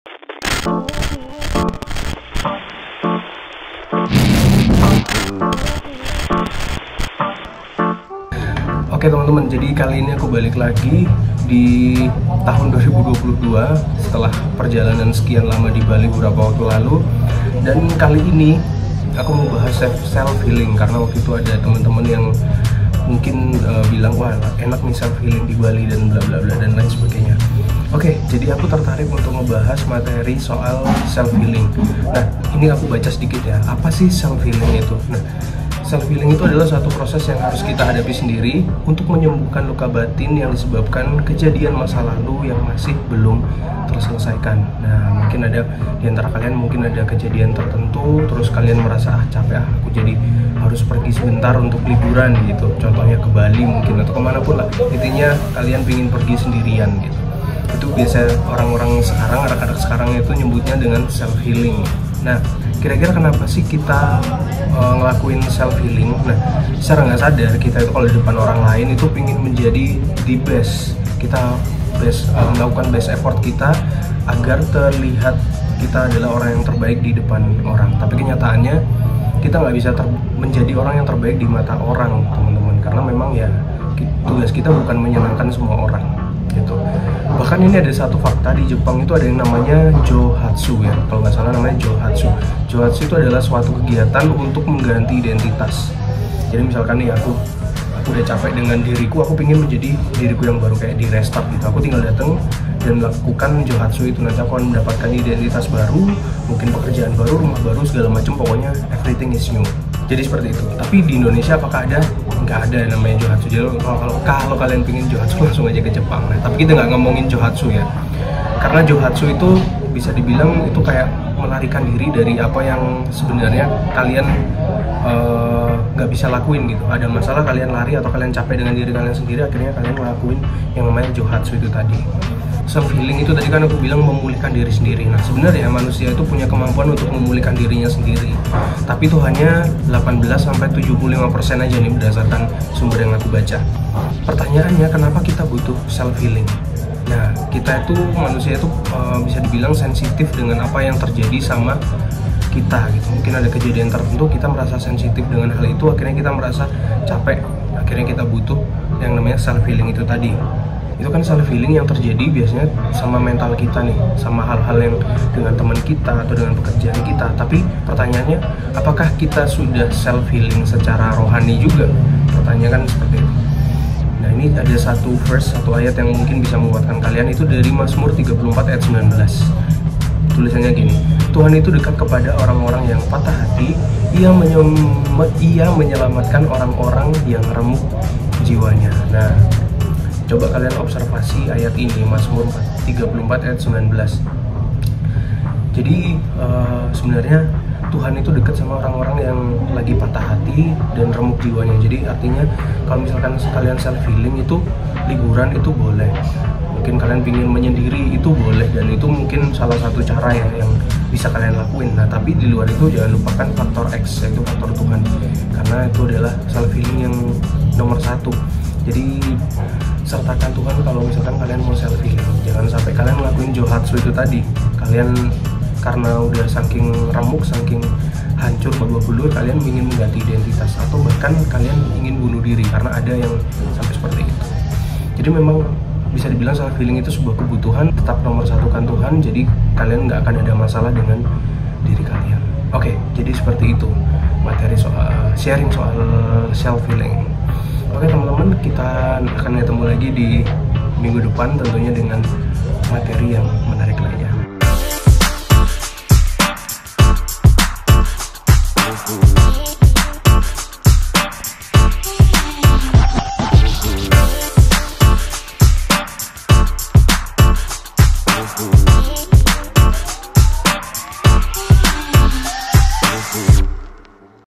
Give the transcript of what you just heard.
Oke teman-teman, jadi kali ini aku balik lagi di tahun 2022 setelah perjalanan sekian lama di Bali beberapa waktu lalu. Dan kali ini aku mau bahas self healing karena waktu itu ada teman-teman yang mungkin bilang wah enak nih self healing di Bali dan bla bla bla dan lain sebagainya. Oke, jadi aku tertarik untuk ngebahas materi soal self healing. Nah, ini aku baca sedikit ya. Apa sih self healing itu? Nah, self healing itu adalah suatu proses yang harus kita hadapi sendiri untuk menyembuhkan luka batin yang disebabkan kejadian masa lalu yang masih belum terselesaikan. Nah, mungkin ada di antara kalian mungkin ada kejadian tertentu, terus kalian merasa capek, aku jadi harus pergi sebentar untuk liburan gitu. Contohnya ke Bali mungkin atau kemanapun lah. Intinya kalian pingin pergi sendirian gitu. Itu biasa orang-orang sekarang, anak-anak sekarang itu nyebutnya dengan self healing. Nah, kira-kira kenapa sih kita ngelakuin self healing? Nah, secara nggak sadar kita itu kalau di depan orang lain itu pingin menjadi the best. Kita melakukan best effort kita agar terlihat kita adalah orang yang terbaik di depan orang. Tapi kenyataannya kita nggak bisa menjadi orang yang terbaik di mata orang, teman-teman. Karena memang ya tugas kita bukan menyenangkan semua orang gitu. Bahkan ini ada satu fakta, di Jepang itu ada yang namanya Johatsu ya, kalau nggak salah namanya Johatsu. Johatsu itu adalah suatu kegiatan untuk mengganti identitas. Jadi misalkan nih aku udah capek dengan diriku, aku pingin menjadi diriku yang baru, kayak di restart gitu. Aku tinggal datang dan lakukan Johatsu itu, nanti aku akan mendapatkan identitas baru, mungkin pekerjaan baru, rumah baru, segala macam, pokoknya everything is new. Jadi seperti itu. Tapi di Indonesia apakah ada? Nggak ada namanya Johatsu. Jadi kalau kalian pingin Johatsu langsung aja ke Jepang. Nah, tapi kita nggak ngomongin Johatsu ya. Karena Johatsu itu bisa dibilang itu kayak melarikan diri dari apa yang sebenarnya kalian nggak bisa lakuin gitu. Ada masalah kalian lari atau kalian capek dengan diri kalian sendiri, akhirnya kalian ngelakuin yang namanya Johatsu itu tadi. Self healing itu tadi kan aku bilang memulihkan diri sendiri. Nah, sebenarnya manusia itu punya kemampuan untuk memulihkan dirinya sendiri. Tapi itu hanya 18-75% aja nih berdasarkan sumber yang aku baca. Pertanyaannya, kenapa kita butuh self healing? Nah, kita itu manusia itu bisa dibilang sensitif dengan apa yang terjadi sama kita gitu. Mungkin ada kejadian tertentu kita merasa sensitif dengan hal itu, akhirnya kita merasa capek, akhirnya kita butuh yang namanya self healing itu tadi. Itu kan self healing yang terjadi biasanya sama mental kita nih, sama hal-hal yang dengan teman kita atau dengan pekerjaan kita. Tapi pertanyaannya, apakah kita sudah self healing secara rohani juga? Pertanyaan kan seperti itu. Nah, ini ada satu verse, satu ayat yang mungkin bisa menguatkan kalian, itu dari Mazmur 34 ayat 19. Tulisannya gini, Tuhan itu dekat kepada orang-orang yang patah hati, ia menyelamatkan orang-orang yang remuk jiwanya. Nah, coba kalian observasi ayat ini, Mazmur 34 ayat 19. Jadi sebenarnya Tuhan itu dekat sama orang-orang yang lagi patah hati dan remuk jiwanya. Jadi artinya kalau misalkan kalian self healing itu liburan itu boleh. Mungkin kalian pingin menyendiri itu boleh, dan itu mungkin salah satu cara yang bisa kalian lakuin. Nah, tapi di luar itu jangan lupakan faktor X, yaitu faktor Tuhan. Karena itu adalah self healing yang nomor satu. Jadi sertakan Tuhan kalau misalkan kalian mau self healing. Jangan sampai kalian ngelakuin Johatsu itu tadi. Kalian karena udah saking remuk, saking hancur babak belur, kalian ingin mengganti identitas atau bahkan kalian ingin bunuh diri, karena ada yang sampai seperti itu. Jadi memang bisa dibilang self healing itu sebuah kebutuhan, tetap nomor satukan Tuhan. Jadi kalian nggak akan ada masalah dengan diri kalian. Oke, jadi seperti itu materi soal sharing soal self healing. Oke teman-teman, kita akan ketemu lagi di minggu depan tentunya dengan materi yang